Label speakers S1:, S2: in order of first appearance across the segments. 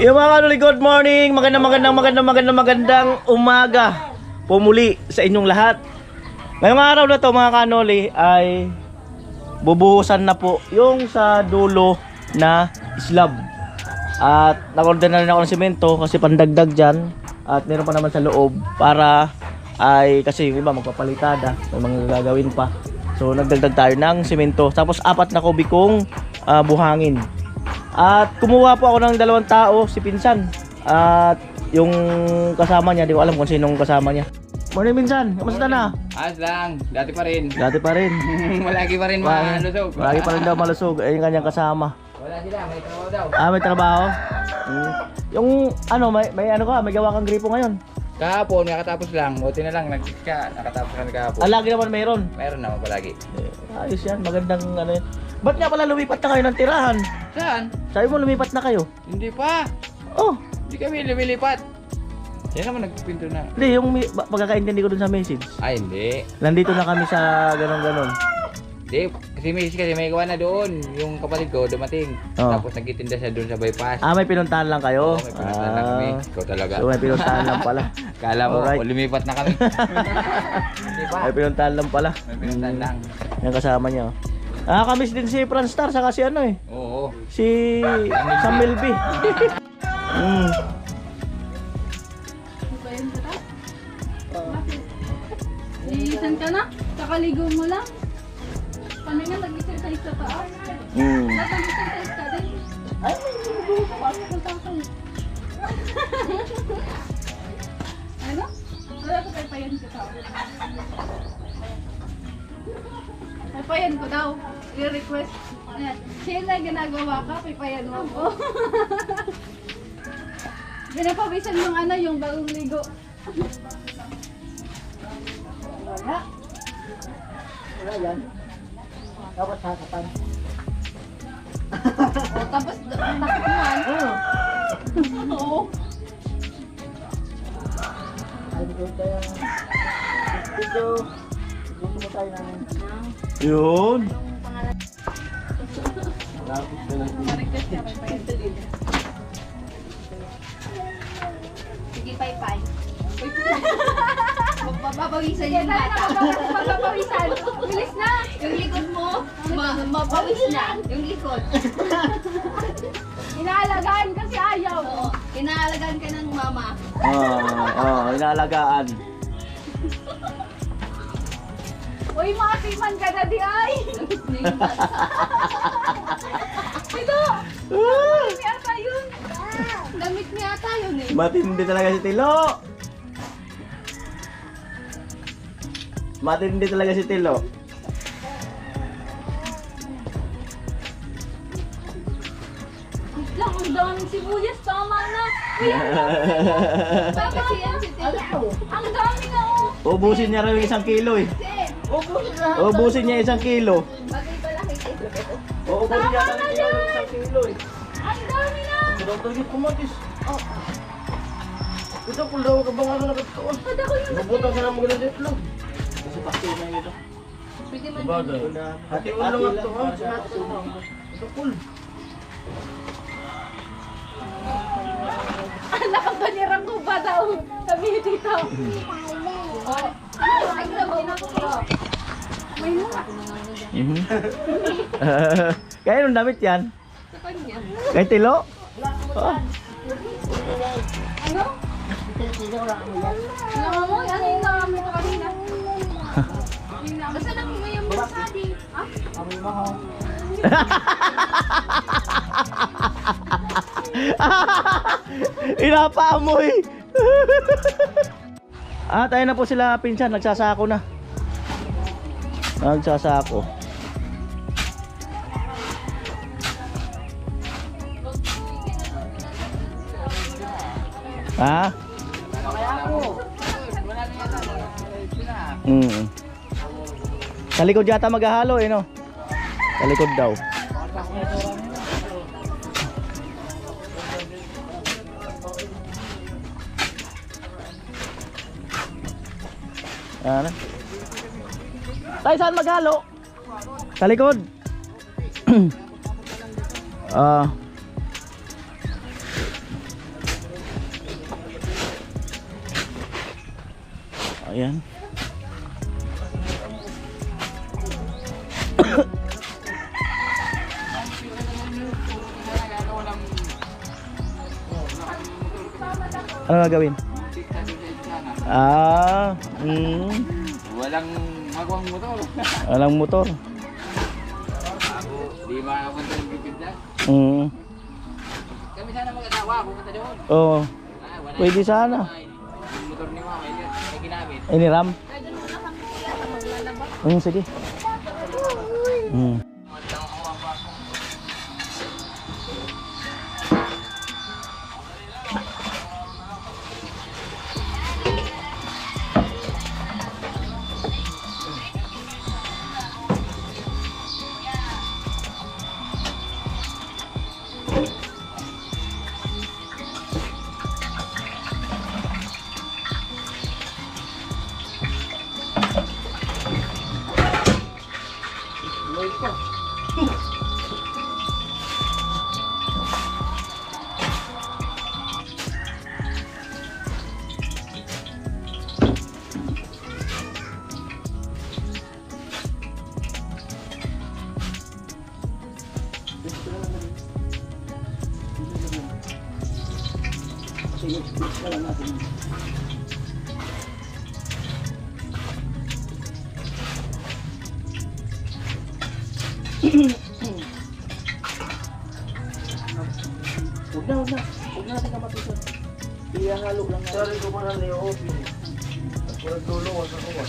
S1: Yung mga kanoli, good morning. Magandang umaga. Pumuli sa inyong lahat. Ngayong araw na to mga kanoli ay bubuhusan na po yung sa dulo na slab. At nag-order na rin ako ng semento kasi pandagdag dyan. At meron pa naman sa loob para ay kasi yung iba magpapalitada, may mga gagawin pa. So nagdagdag tayo ng semento. Tapos 4 na kubikong buhangin. At kumuha po ako ng 2 tao, si Pinsan. At yung kasama niya, di ko alam kung sinong kasama niya. Morning Pinsan, kamusta na?
S2: Ayos lang, dati pa rin.
S1: Dati pa rin.
S2: Malagi pa rin malusog.
S1: Malagi pa rin daw malusog, ay yung kanyang kasama.
S2: Wala sila, may trabaho daw.
S1: May trabaho? Yung ano, may ano ka, may gawa kang gripo ngayon?
S2: Kahapon, nakatapos lang. Buti na lang, nakatapos kami kahapon.
S1: Lagi naman mayroon.
S2: Meron naman palagi.
S1: Ayos yan, magandang ano yan. Ba't nga pala lumipat na kayo ng tirahan?
S2: Saan?
S1: Sabi mo lumipat na kayo?
S2: Hindi pa.
S1: Oh,
S2: Hindi kami lumilipat. Yan naman nagpipinto na.
S1: hindi, yung pagkakaintindi ko dun sa message.
S2: Ay, hindi.
S1: Nandito na kami sa ganon-ganon.
S2: Hindi, kasi may gawa na doon. Yung kapatid ko dumating.
S1: Oh.
S2: Tapos nagtitinda siya doon sa bypass.
S1: May pinuntahan lang kayo?
S2: Oo, may pinuntahan lang kami. Ikaw talaga.
S1: So may pinuntahan lang pala.
S2: Kala mo,
S1: Alright.
S2: lumipat na kami. Hindi pa.
S1: May pinuntahan lang pala.
S2: May pinuntahan lang.
S1: Yung kasama niya. Nakakamiss din si Franstar saka si ano eh.
S2: Oo.
S1: Si Sam Milby.
S3: Lilisan ka na? Kakaligo mo lang? Kami nga nag-exercise sa taas. Nag-exercise ka din? Ay, may ligo ka. Punta ka. Ano? Wala ko paypayan ko tao. Paypayan ko daw. I-request. Ayan. Sheila, ginagawa ka. Paypayan mo ko. Pinapawisan yung ano, yung bagong ligo. Wala.
S1: Wala yan. Dapat sasatan.
S3: O, tapos nakukuhan. Oo.
S1: Ay, dito tayo. Dito. Dito mo tayo ng... Yun.
S3: Ma-request ka, paypayan. Sige, paypay. Magpapawisan yung bata. Magpapawisan. Bilis na. Yung likod mo, mapawis na. Yung likod. Inaalagaan kasi ayaw. Oo. Inaalagaan ka ng mama.
S1: Inaalagaan.
S3: Uy, maatiman ka na di ay. Ito. Damit ni ata yun. Damit ni ata yun eh.
S1: Matindi talaga si Tilo. Matindi talaga si Tilo.
S3: Lang, ang daming sibuyas. Tama na. Uy, tama yan si Tito. Ang dami na oh.
S1: Ubusin niya rin yung 1 kilo eh. Ubusin niya 1 kilo.
S3: Bagay pala kay Tito.
S1: Ubusin niya talaga yung 1 kilo eh.
S3: Ang dami na.
S1: Daw talaga kumatis. Ito kung daw ka bang na katuon.
S3: Kada ko yung
S1: Nabutang sa naman ganun dito lang. Kasi pakti na yun ito.
S3: pwede man
S1: Bagay. Hati ulo lang ito ha. Ito cool.
S3: anak ang banirang ko ba daw? Sabi ni Tito. Oh. Ay, sabi na ko. May mura.
S1: Kaya nung damit yan?
S3: Sa kanya.
S1: Kay Tilo? Oh.
S3: Ano? Alam mo, ano yung nakamit ko kanina? Basta lang may yung masadi. Ah?
S1: Inapaamoy. Tayo na po sila Pinsan, nagsasako na. Nagsasako. Ha? Sa likod yata maghahalo eh no? Sa likod daw. Ano? Tayo saan maghalo? Sa likod. Ayan. Ano gagawin? Ah,
S2: Walang magawang motor.
S1: walang motor.
S2: Di makapunta ng bibig lang. Kami sana mag-asawa, pupunta doon.
S1: Oo.
S2: Wala
S1: Pwede sana.
S2: yung motor ni Mama, may ginamit.
S1: Ay, ni Ram.
S3: Pwede mo na kami maglalaba.
S1: Sige. Huwag na natin kamatisan. Ihahalo lang natin. Sorry ko man na yung open. Huwag dulo, wag ako ba?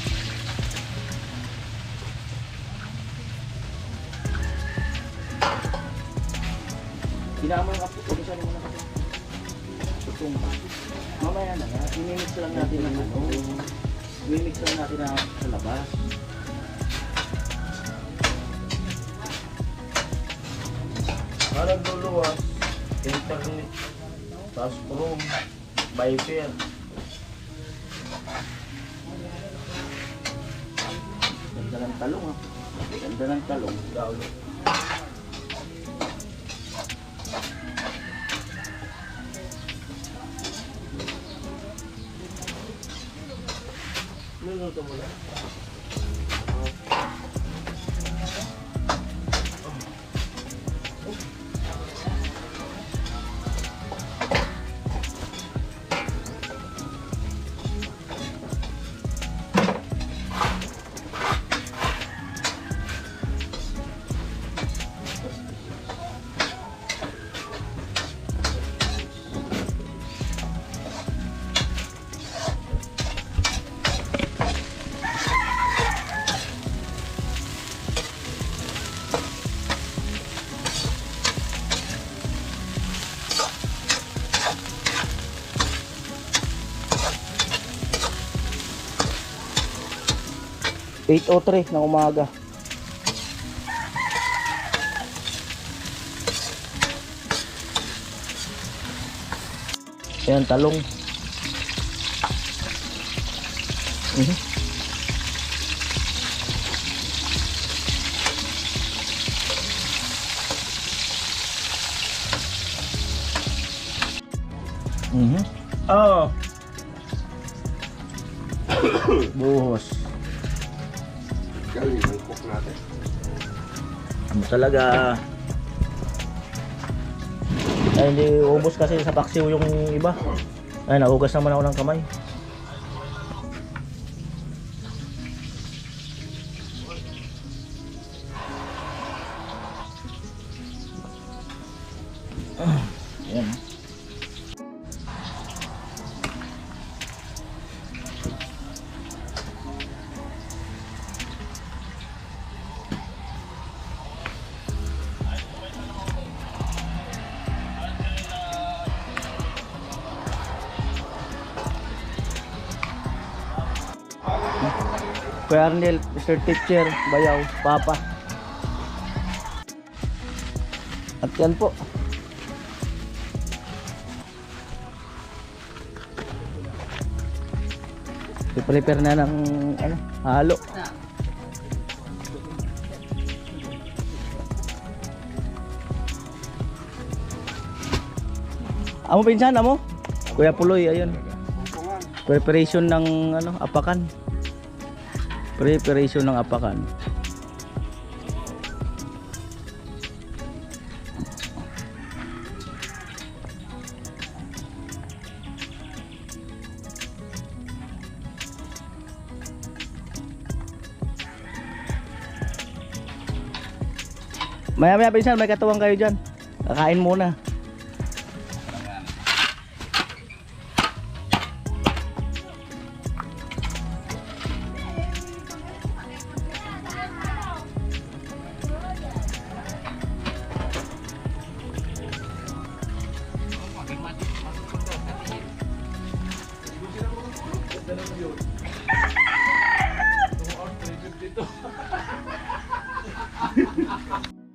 S1: Kinamay nga po, isa naman ako. Itong, mamaya na nga, imimix lang natin ng ano. Imimix lang natin na sa labas. Parang duluwas, internet, tapos room, Viper. Ganda ng talong ha. Ganda ng talong. Gaulo. Luluto mo lang. (8:03) ng umaga. Ayan, talong. Oh. Buhos.
S4: Galing ang cook natin.
S1: Ano talaga? Ay, hindi ubos kasi sa paksiw yung iba. Ay, nahugas naman ako ng kamay. Ayan. Kuya Arnel, Mr. Teacher, Bayaw, Papa. At yan po. I-prepare na ng ano, halo. Amo pinsan, amo? Kuya Puloy, ayun. Preparation ng ano, apakan. Preparation ng apakan. Maya-maya pinsan, may katuwang kayo dyan. Kakain muna.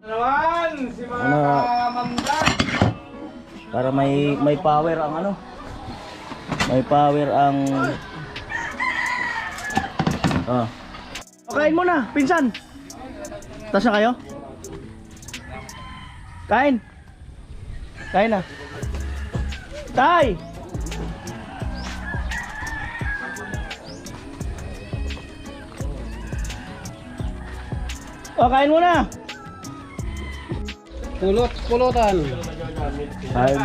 S2: Naman si mga
S1: Ano?
S2: mandan.
S1: Para may power ang ano. May power ang Kain muna, pinsan. Tas na kayo? Kain. Kain na. Tay. Kain muna.
S2: Pulutan.
S1: Kain.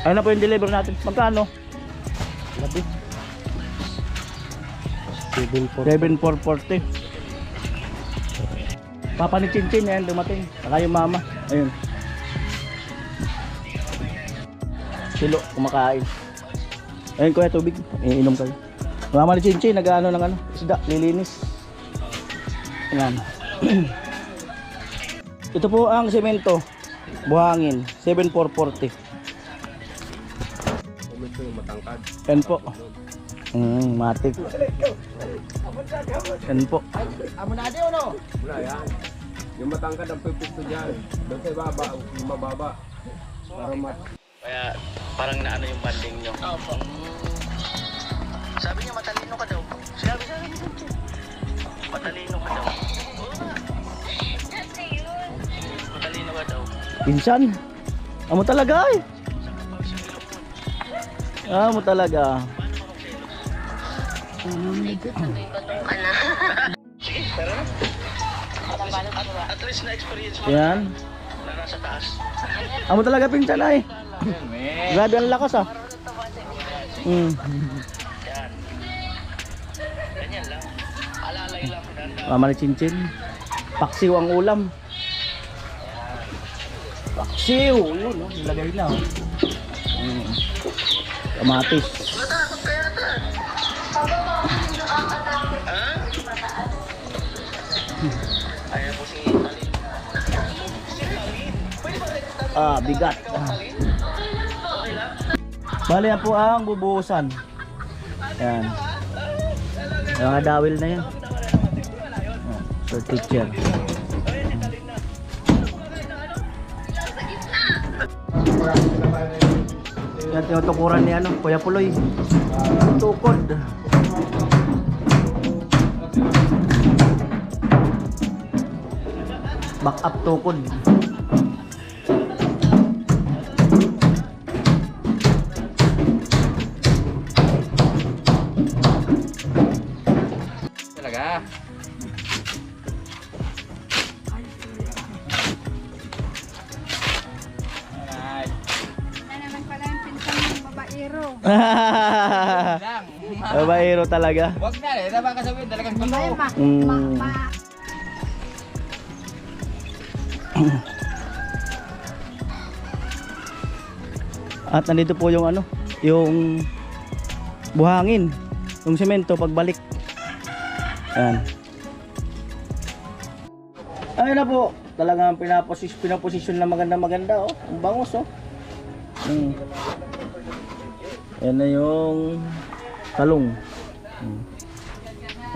S1: Ano na po yung deliver natin? Magkano? 7,440. Papa ni Chinchin yan dumating. Saka yung mama. Ayun. Silo kumakain. Ayun kuya tubig. Iinom kayo. Mama ni Chinchin nag-ano ng ano, isda, lilinis. Ayan. Ito po ang semento. Buhangin, 7,440. Yan po. Matik. Yan po.
S2: Amo na di uno.
S4: Wala yan. Yung matangkad ang pipito dyan. Doon sa ibaba, yung mababa. Para
S1: Kaya parang naano yung banding nyo. Sabi niya matalino ka daw. Sabi ni Chinchin. Matalino ka daw. Matalino ka daw. Pinsan. Amo talaga eh. Amo talaga. At least na experience mo. Yan. Na nasa taas. Amo talaga pinsan ay. Grabe ang lakas ah. Yan. Ganyan lang. Alalay lang. Mama ni Chinchin. Paksiw ang ulam. Paksiw. Yun, no? Nilagay na. Kamatis. Bigat. Bali yan po ang bubuhusan. Yan. Yung mga dawil na yan. Sir teacher. Yan tinutukuran ni ano, Kuya Puloy. Tukod. Back up tukod.
S2: Talaga. Alright.
S3: Na naman pala yung pinsan ng babaero.
S2: Lang.
S1: Babaero talaga.
S2: Wag na eh. Tama ka sabihin talagang gusto.
S3: Ay,
S1: Mm. At nandito po yung ano, yung buhangin, yung semento pagbalik. Ayan. Ayun na po, talagang pinaposisyon na maganda oh. Ang bangos oh. Ayan na yung talong.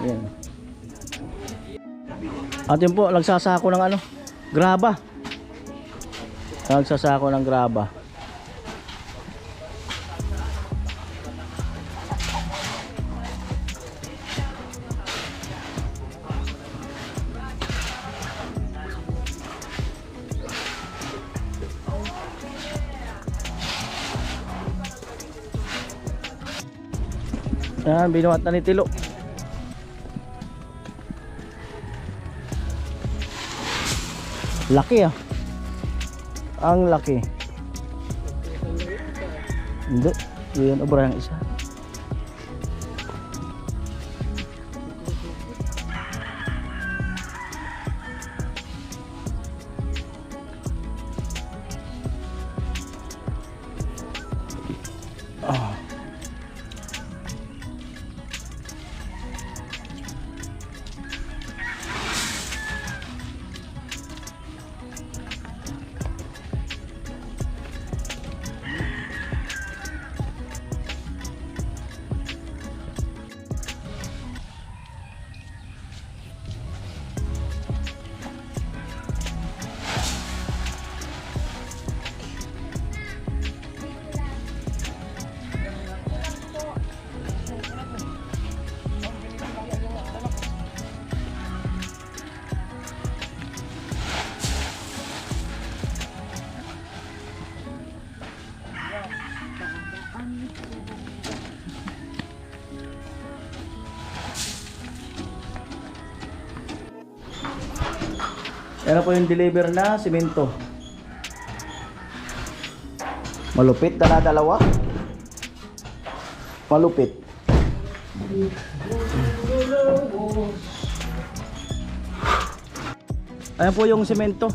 S1: Ayan. At yun po, nagsasako ng ano, graba. Nagsasako ng graba. Yan, binuhat na ni Tilo. Laki ah. Ang laki. Hindi. Yun, obra ng isa. Ah. Yan na po yung deliver na simento. Malupit, dala-dalawa. Malupit. Ayan po yung simento.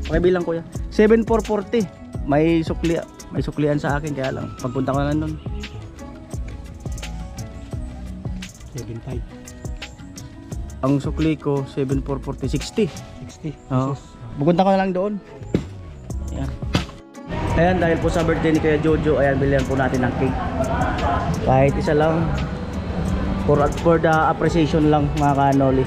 S1: Pakibilang ko yan. 7,440. May suklian sa akin kaya lang. Pagpunta ko na nun.
S5: 7.5.
S1: Ang sukli ko 7,440. 60.
S5: 60.
S1: Oo. Pupunta ko na lang doon. Ayan. Ayan, dahil po sa birthday ni Kuya Jojo, ayan, bilihan po natin ng cake. Kahit isa lang. For the appreciation lang, mga kanoli.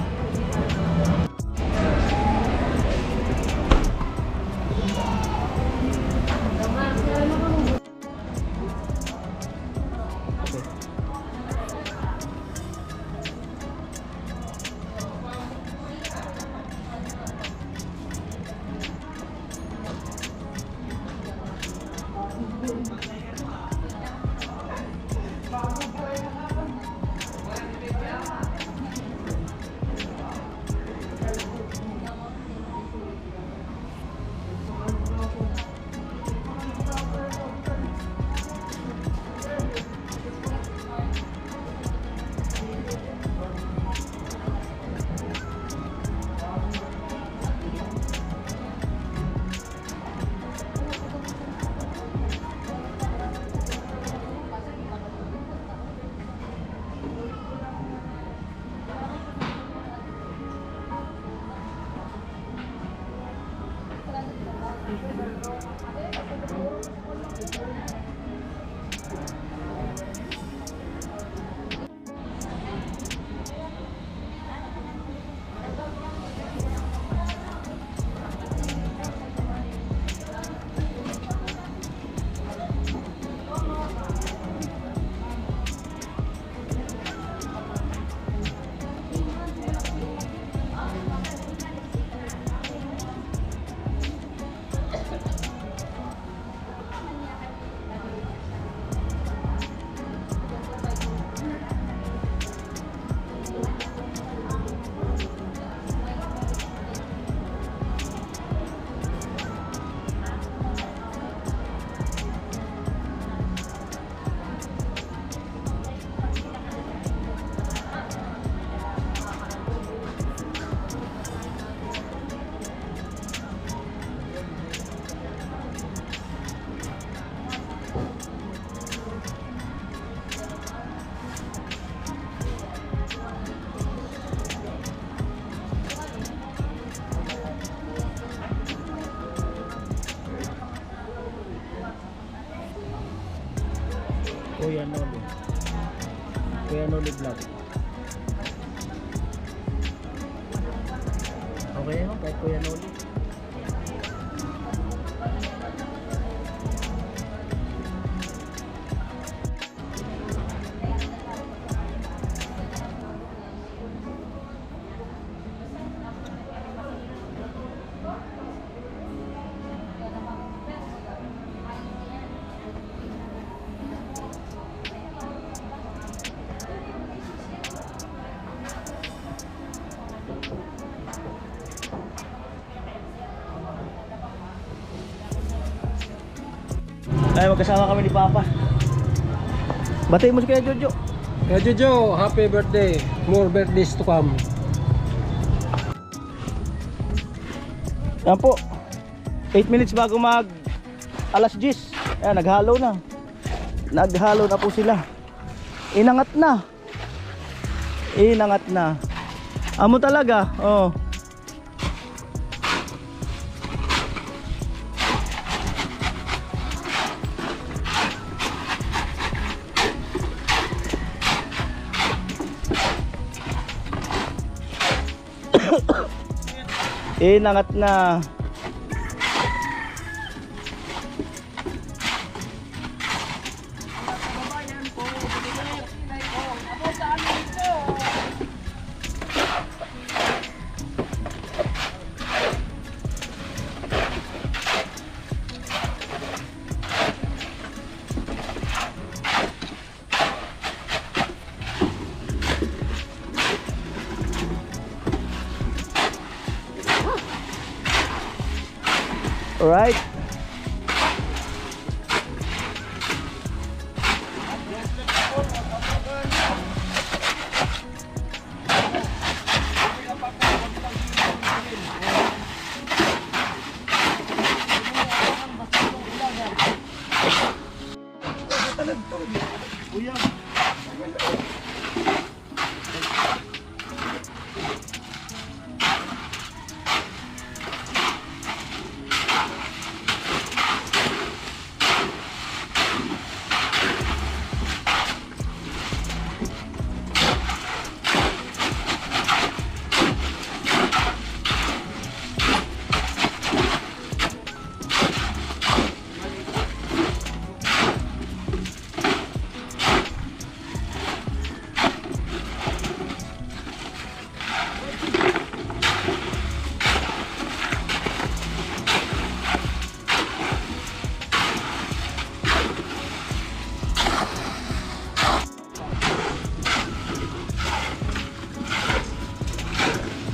S1: Kuya Noli. Kuya Noli vlog. Okay no? Kahit Kuya Noli. Dahil magkasama kami ni Papa. Batiin mo si Kuya Jojo.
S5: Kaya Jojo, happy birthday. More birthdays to come.
S1: Yan po. 8 minutes bago mag alas 10. Ayan, naghalo na. Naghalo na po sila. Inangat na. Inangat na. Amo talaga. Oh. Inangat na. Alright.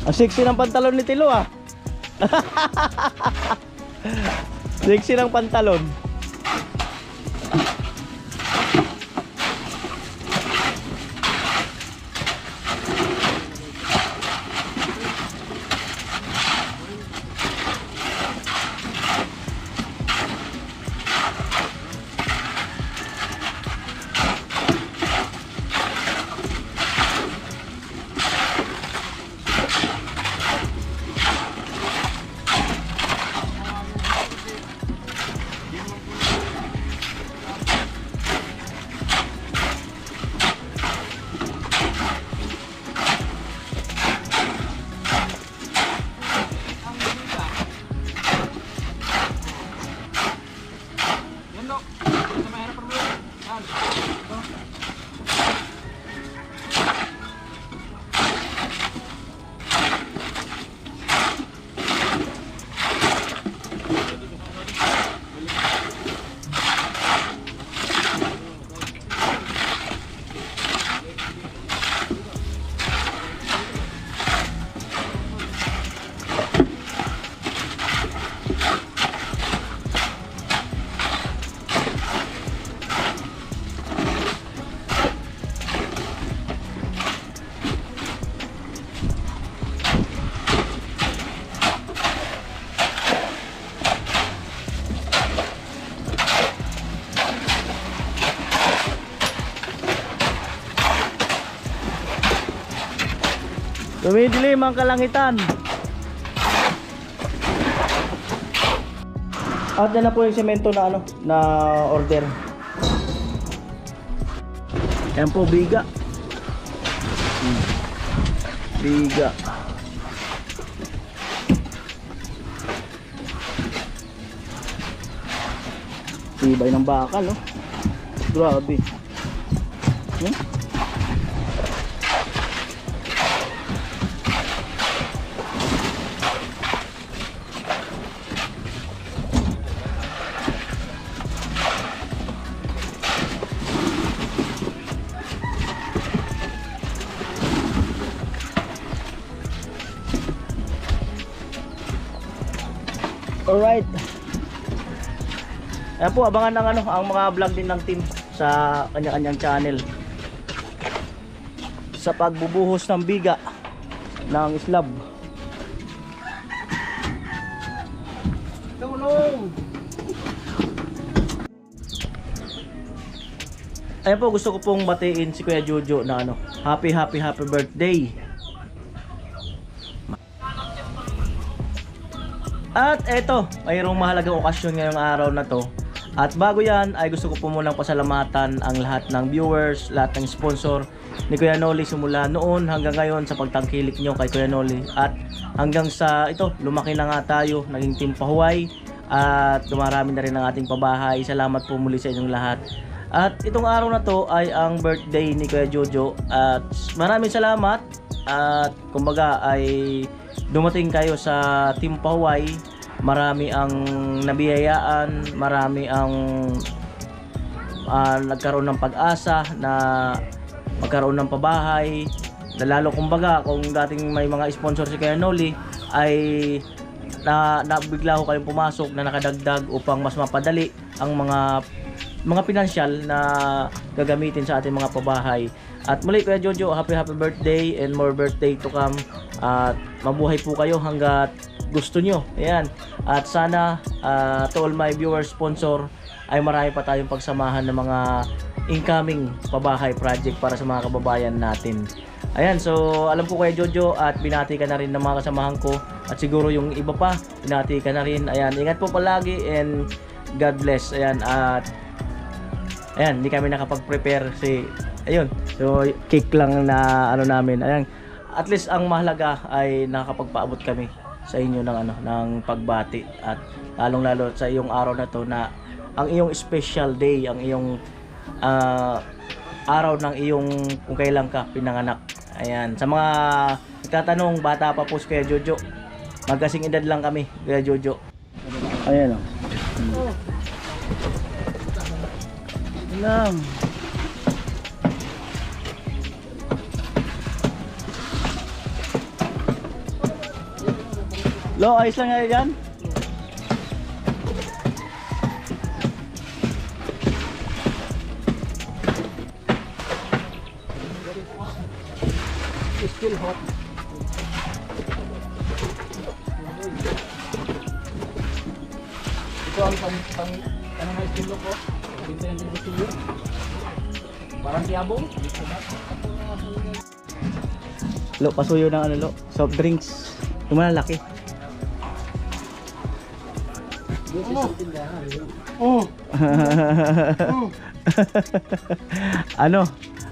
S1: Ang sexy ng pantalon ni Tilo ah. Sexy ng pantalon. Dumidilim ang kalangitan. At yan na po yung semento na ano, na order. Yan po, biga. Biga. Tibay ng bakal, oh. Grabe. Alright. Ayan po, abangan ng ang mga vlog din ng team sa kanya-kanyang channel. Sa pagbubuhos ng biga ng slab. Ayan po, gusto ko pong batiin si Kuya Jojo na happy birthday. At eto, mayroong mahalagang okasyon ngayong araw na to. At bago yan, ay gusto ko po munang pasalamatan ang lahat ng viewers, lahat ng sponsor ni Kuya Noli simula noon hanggang ngayon sa pagtangkilik nyo kay Kuya Noli. At hanggang sa ito, lumaki na nga tayo, naging team Pahuway. At dumarami na rin ang ating pabahay. Salamat po muli sa inyong lahat. At itong araw na to ay ang birthday ni Kuya Jojo. At maraming salamat. At kumbaga ay dumating kayo sa Team Pahuway. Marami ang nabiyayaan, marami ang nagkaroon ng pag-asa na magkaroon ng pabahay. Lalo kumbaga kung dating may mga sponsor si Kuya Noli ay nabigla ko kayong pumasok na nakadagdag upang mas mapadali ang mga pinansyal na gagamitin sa ating mga pabahay. At muli Kuya Jojo, happy birthday and more birthday to come. At mabuhay po kayo hanggat gusto nyo. Ayan. At sana to all my viewers, sponsor, ay marami pa tayong pagsamahan ng mga incoming pabahay project para sa mga kababayan natin. Ayan, so alam ko Kuya Jojo at binati ka na rin ng mga kasamahan ko. At siguro yung iba pa, binati ka na rin. Ayan, ingat po palagi and God bless. Ayan, at ayan, hindi kami nakapag-prepare ayun. So cake lang na namin. Ayan. At least ang mahalaga ay nakakapagpaabot kami sa inyo ng pagbati at lalong-lalo sa iyong araw na to na ang iyong special day, ang iyong araw ng iyong kung kailan ka pinanganak. Ayan. Sa mga nagtatanong, bata pa po si Kuya Jojo. Magkasing edad lang kami, Kuya Jojo. Ayan o. Lang. Lo, ayos lang yan dyan?
S5: Still hot. Ito ang na estilo ko. Binta yung dibusilyo. Parang tiyabong.
S1: Lo, pasuyo ng Lo, soft drinks. Yung malalaki.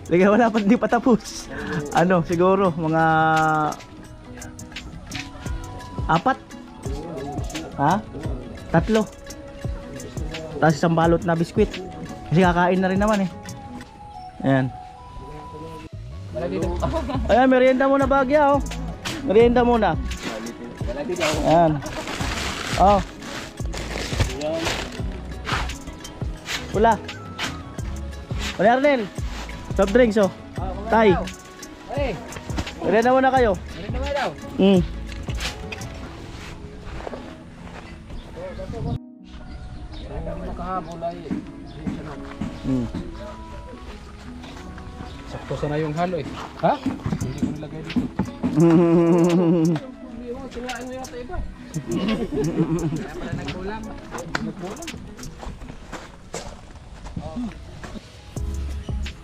S1: Sige, wala pa, hindi pa tapos. Siguro mga 4. Ha? 3. Tapos isang balot na biskwit. Kasi kakain na rin naman eh. Ayan. Ayan, merienda muna Bagya oh. Merienda muna. Ayan. Oh. Pula. Pula Arnel. Soft drinks oh. Tay.
S2: Hey,
S1: Merienda muna kayo.
S2: meron naman daw.
S5: Nakahabulay. Sakto sana yung halo eh. Ha? Hindi ko nilagay dito. Hindi mo, tinain mo yata iba.
S2: Kaya pala nagkulang.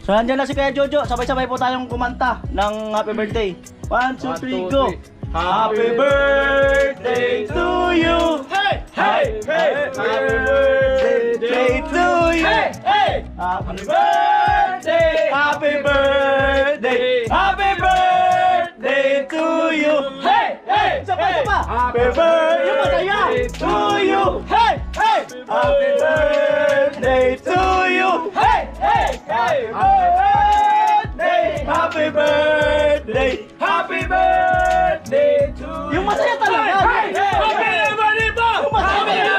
S1: So nandiyan na si Kuya Jojo. Sabay-sabay po tayong kumanta ng happy birthday. 1, 2, 3, go! Happy birthday to you! Hey! Hey! Hey! Happy birthday to you! Hey! Hey! Happy birthday! Happy birthday! Happy birthday to you! Hey! Hey! Sapa! Happy birthday! Yung masaya! To you! Hey! Hey! Happy birthday to you! Hey! Hey! Happy birthday! Happy birthday! Happy birthday to you! Yung masaya talaga! Hey! Hey! Yung masaya!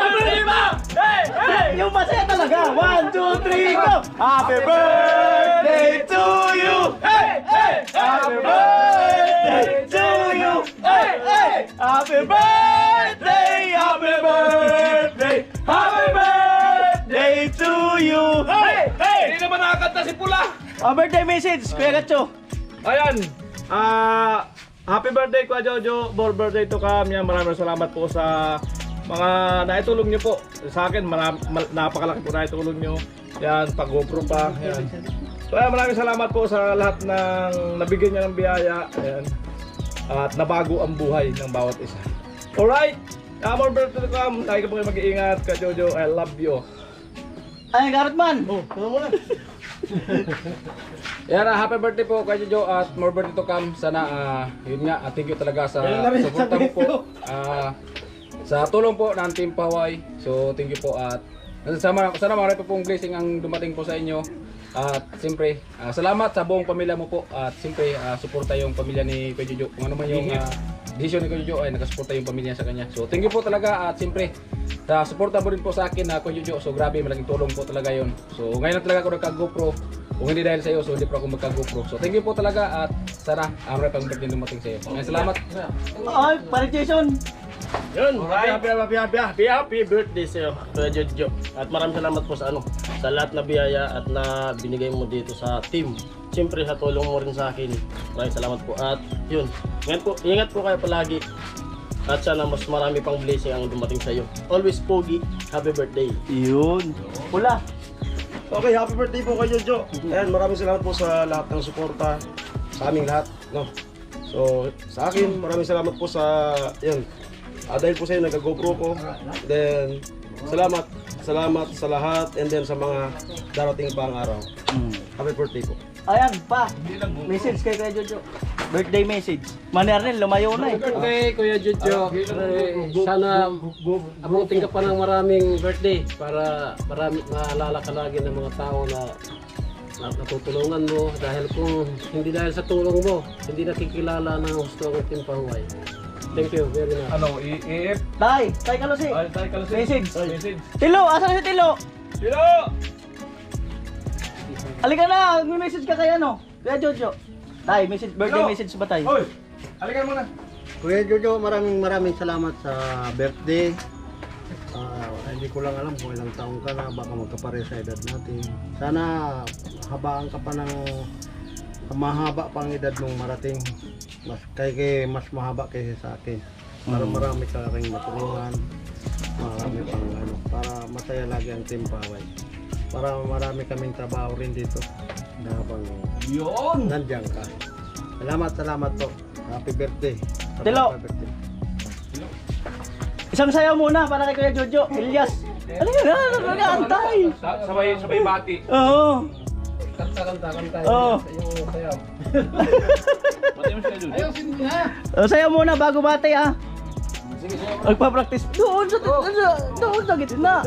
S1: Hey! Hey! Yung masaya talaga! 1, 2, 3, go! Happy birthday to you! Hey! Hey! Happy birthday to you! Hey! Hey! Happy birthday! Happy birthday! Happy birthday you. Hey!
S4: Hindi naman nakakanta si Pula.
S1: Birthday message, Kuya Gatcho.
S4: Ayan. Happy birthday Kuya Jojo. Birthday to Cam. Yan, maraming salamat po sa mga naitulong niyo po. Sa akin, napakalaki po naitulong niyo. Yan, pag-GoPro pa. Yan. So, ayan, maraming salamat po sa lahat ng nabigyan niya ng biyaya. Ayan. At nabago ang buhay ng bawat isa. Alright. More birthday to Cam. Lagi ka po kayo mag-iingat. Kuya Jojo, I love you.
S1: Ay, Garot man.
S2: Yan, happy birthday po kay Jojo at more birthday to come. Sana yun nga, thank you talaga sa suporta mo po. Sa tulong po ng Team Paway. So thank you po at sana marami pa pong blessing ang dumating po sa inyo. At siyempre, salamat sa buong pamilya mo po. At siyempre, suporta yung pamilya ni Kuya Jojo. Kung ano man yung desisyon ni Kuya Jojo ay nakasuporta yung pamilya sa kanya. So thank you po talaga at siyempre, sa suporta mo rin po sa akin na Kuya Jojo. So grabe, malaking tulong po talaga yun. So ngayon na talaga ako nagka-GoPro. Kung hindi dahil sa iyo, so hindi pa ako magka-GoPro. So thank you po talaga at sana marami pang birthday dumating sa iyo. Ngayon, salamat.
S1: Ay, pare Jason.
S6: Yun, happy birthday sa'yo, Kuya Jojo. At maraming salamat po sa sa lahat na biyaya at na binigay mo dito sa team. Siyempre sa tulong mo rin sa akin. Maraming salamat po. At yun, ingat po kayo palagi. At sana mas marami pang blessing ang dumating sa iyo. Always pogi, happy birthday.
S1: Yun. Pula.
S6: Okay, happy birthday po kay Jojo. And maraming salamat po sa lahat ng suporta sa aming lahat, no. So, sa akin, maraming salamat po sa yun. Dahil po sa inyo nagka-GoPro ko. Then, salamat sa lahat and then sa mga darating pang araw. Happy birthday po.
S1: Ayan, pa. Message kay Kuya Jojo. Birthday message. Manernel, lumayo na eh.
S5: Birthday, Kuya Jojo. Sana abutin ka pa ng maraming birthday para maalala ka lagi ng mga tao na natutulungan mo. Dahil kung hindi dahil sa tulong mo, hindi nakikilala ng gusto ang Team Paway. Thank you very much.
S4: Ano, i-if?
S1: Tay Kalosi.
S4: Ay, tayo ka lang.
S1: Message.
S4: Message.
S1: Tilo, asan na si Tilo?
S4: Sino?
S1: Halika na, may message ka kay ano? Kuya Jojo. Tay, birthday
S4: Tilo.
S1: message ba tay?
S4: Hoy, halika muna.
S7: Kuya Jojo, maraming salamat sa birthday. Hindi ko lang alam kung ilang taong ka na, baka magkapare sa edad natin. Sana habaan ka pa ng mahaba pang edad mong marating. Mas mahaba kaysa sa akin. Para marami ka rin matulungan. Marami pang para masaya lagi ang Team Paway. Para marami kaming trabaho rin dito. Na habang nandiyan ka. Salamat po. Happy birthday.
S1: Tilo.
S7: Happy birthday.
S1: Isang sayaw muna para kay Kuya Jojo. Elias. Halika na, nag-aantay.
S4: Sabay bati.
S1: Oo.
S5: Kanta.
S1: Oo.
S5: Yung sayaw.
S1: Sayaw muna bago batay ah. Magpa-practice. Doon sa gitna.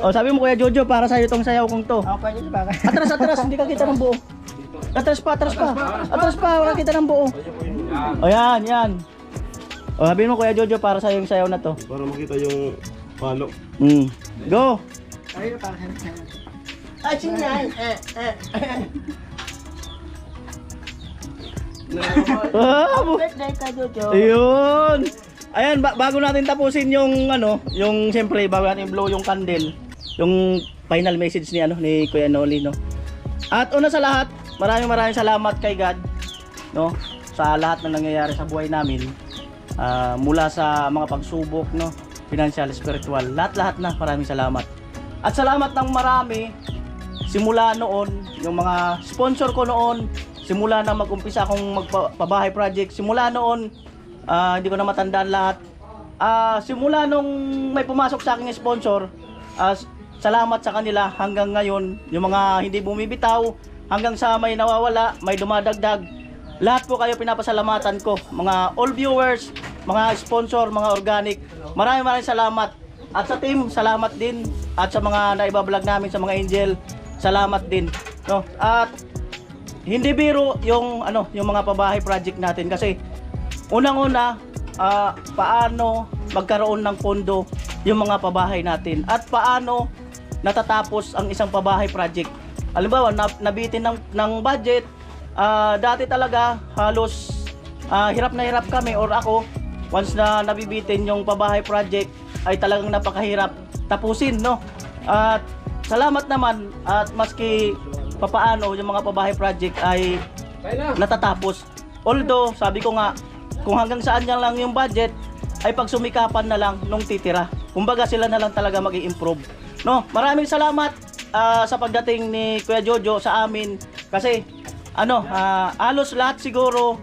S1: Sabi mo Kuya Jojo, para sa'yo itong sayaw kong to. Atras, hindi ka kita ng buo. Atras pa, wala kita ng buo. O yan. O sabihin mo Kuya Jojo, para sa'yo yung sayaw na to.
S6: Para makita yung palo.
S1: Go! Birthday ka Jojo. Ayun. Ayan, bago natin tapusin yung yung siyempre bago natin blow yung candle, yung final message ni Kuya Noli, no. At una sa lahat, maraming salamat kay God, no, sa lahat na nangyayari sa buhay namin. Mula sa mga pagsubok, no, financial, spiritual, lahat na, maraming salamat. At salamat ng marami simula noon, yung mga sponsor ko noon, simula na mag-umpisa akong magpabahay project, simula noon, hindi ko na matandaan lahat. Simula nung may pumasok sa aking sponsor, salamat sa kanila hanggang ngayon, yung mga hindi bumibitaw, hanggang sa may nawawala, may dumadagdag. Lahat po kayo pinapasalamatan ko, mga all viewers, mga sponsor, mga organic. Maraming salamat. At sa team, salamat din. At sa mga naibablog namin, sa mga angel, salamat din. No? At hindi biro yung yung mga pabahay project natin kasi unang-una, paano magkaroon ng pondo yung mga pabahay natin at paano natatapos ang isang pabahay project. Halimbawa, nabitin ng budget, dati talaga halos hirap na hirap kami or ako once na nabibitin yung pabahay project ay talagang napakahirap tapusin, no? At salamat naman at maski papaano yung mga pabahay project ay
S2: Kaya na.
S1: natatapos. Although, sabi ko nga, kung hanggang saan yan lang yung budget, ay pagsumikapan na lang nung titira. Kumbaga sila na lang talaga mag-i-improve. No, maraming salamat sa pagdating ni Kuya Jojo sa amin kasi halos lahat siguro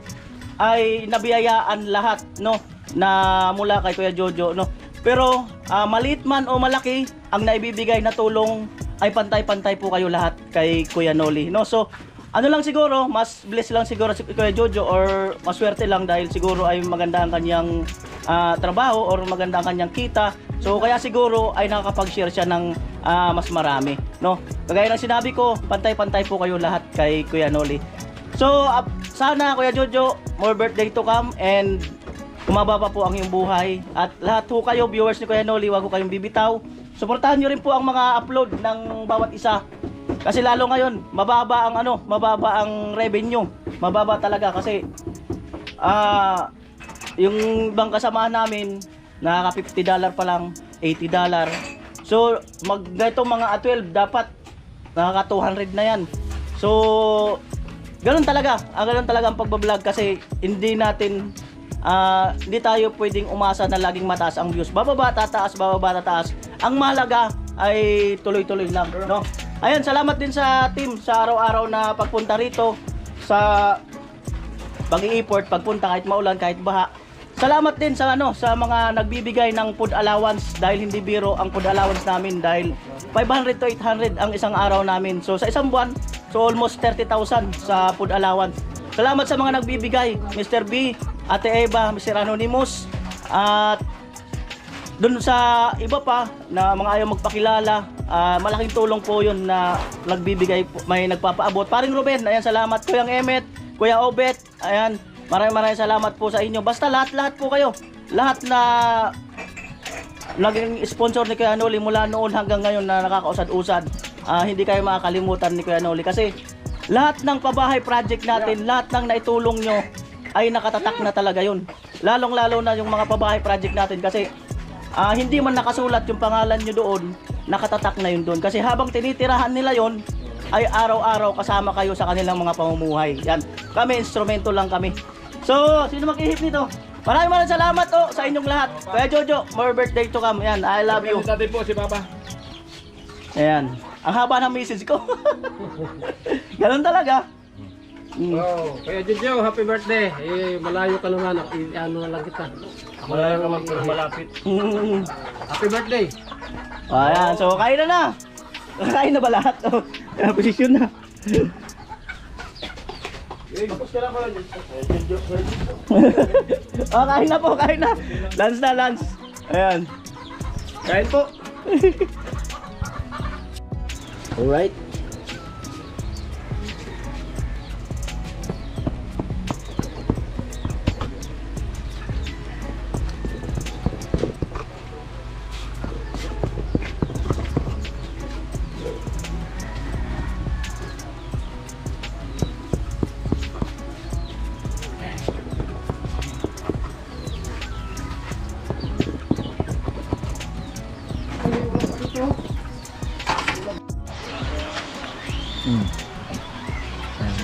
S1: ay nabiyayaan lahat, no, na mula kay Kuya Jojo, no. Pero maliit man o malaki, ang naibibigay na tulong ay pantay-pantay po kayo lahat kay Kuya Noli, no. So ano lang siguro, mas bless lang siguro si Kuya Jojo or maswerte lang dahil siguro ay maganda ang kanyang trabaho or maganda ang kanyang kita. So kaya siguro ay nakakapag-share siya ng mas marami, no. Kagaya ng sinabi ko, pantay-pantay po kayo lahat kay Kuya Noli. So sana Kuya Jojo, more birthday to come and kumaba pa po ang iyong buhay. At lahat po kayo viewers ni Kuya Noli, wag ko kayong bibitaw. Suportahan niyo rin po ang mga upload ng bawat isa. Kasi lalo ngayon, mababa ang revenue. Mababa talaga kasi yung ibang kasamahan namin nakaka $50 pa lang, $80. So ganito mga 12 dapat nakaka 200 na yan. So ganun talaga ang pagbablog kasi hindi tayo pwedeng umasa na laging mataas ang views. Bababa tataas. Ang mahalaga ay tuloy-tuloy lang, no? Ayun, salamat din sa team sa araw-araw na pagpunta rito sa pag-i-import, pagpunta kahit maulan, kahit baha. Salamat din sa mga nagbibigay ng food allowance dahil hindi biro ang food allowance namin dahil 500 to 800 ang isang araw namin. So sa isang buwan, so almost 30,000 sa food allowance. Salamat sa mga nagbibigay, Mr. B, Ate Eva, Mr. Anonymous, at dun sa iba pa na mga ayaw magpakilala, malaking tulong po yun na nagbibigay, may nagpapaabot. Paring Ruben, ayan, salamat. Kuyang Emet, Kuya Obet, ayan, maraming salamat po sa inyo. Basta lahat po kayo, lahat na naging sponsor ni Kuya Noli mula noon hanggang ngayon na nakakausad-usad, hindi kayo makakalimutan ni Kuya Noli kasi lahat ng pabahay project natin, lahat ng naitulong nyo ay nakatatak na talaga yun. Lalong-lalo na yung mga pabahay project natin kasi hindi man nakasulat yung pangalan nyo doon, nakatatak na yun doon. Kasi habang tinitirahan nila yon ay araw-araw kasama kayo sa kanilang mga pamumuhay. Yan, kami, instrumento lang kami. So, sino mag-ihip nito? Maraming salamat sa inyong lahat. Kuya Jojo, more birthday to come. Yan, I love you.
S4: Natin po si Papa.
S1: Ayan, ang haba ng message ko. Ganun talaga.
S5: Wow, Kuya Jojo, happy birthday. Malayo ka naman, ano na lang kita.
S6: Malayo naman pero malapit.
S5: Happy birthday.
S1: Ayan, so kain na. Kain na ba lahat? Posisyon na. Kain na po, kain na. Lunch. Ayan. Kain po. Alright.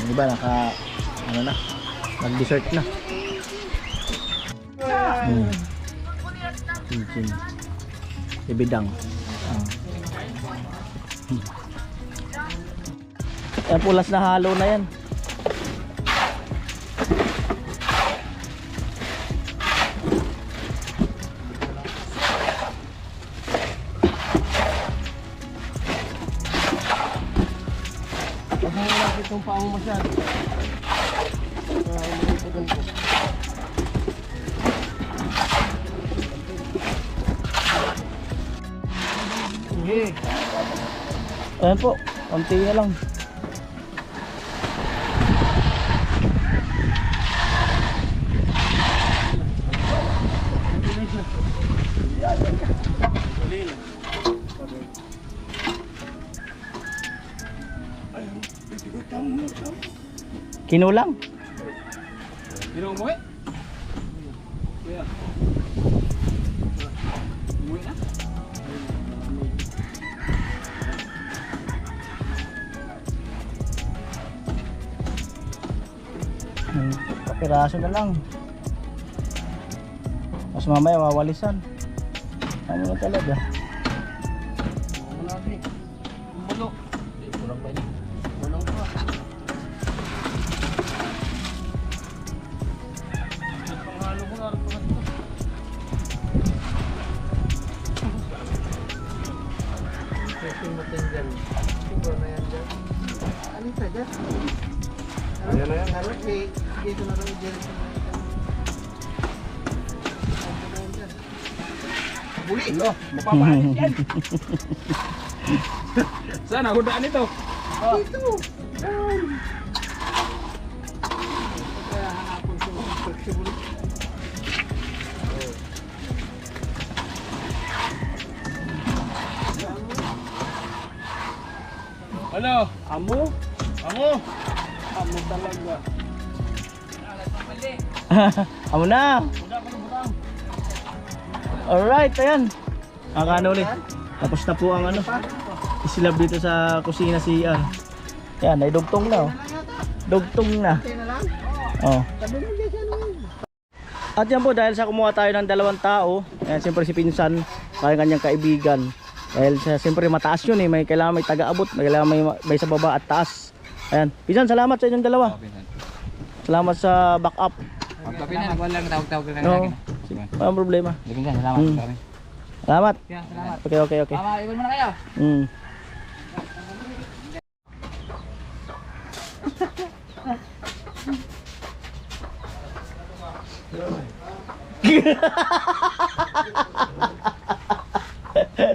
S1: Yung iba nag-dessert na. Chin. Ibidang. Yan pulas na halo na yan.
S5: Itong paang masyado.
S1: Ayan po, konti na lang. Kinulang.
S2: Sino umuwi? Kuya. Umuwi na?
S1: piraso na lang. Tapos mamaya wawalisan. Ano na talaga?
S7: Ayan na yan, halos eh. Dito na lang i-gel.
S2: Lo, mapapalit yan. Sana hudaan ito. Ano? Amo? Amo? Amo talaga.
S1: Amo na. Alright, ayan. Kakano ulit. Tapos na po ang ano. Isilab dito sa kusina CR. Yan, ay dugtong na. Oh. Dugtong na. Oh. At yan po, dahil sa kumuha tayo ng 2 tao, ayan, siyempre si Pinsan, kanyang kaibigan. Dahil siyempre mataas yun eh, may kailangan may taga-abot, may kailangan may sa baba at taas. Ayan, Pinsan, salamat sa inyong dalawa. Salamat sa backup.
S8: Pagpapinan, wala lang tawag-tawag lang
S1: No,
S8: lagi.
S1: walang problema.
S8: Sige, salamat.
S1: Salamat.
S8: Salamat.
S1: Okay.
S8: Mama, iwan mo na kayo.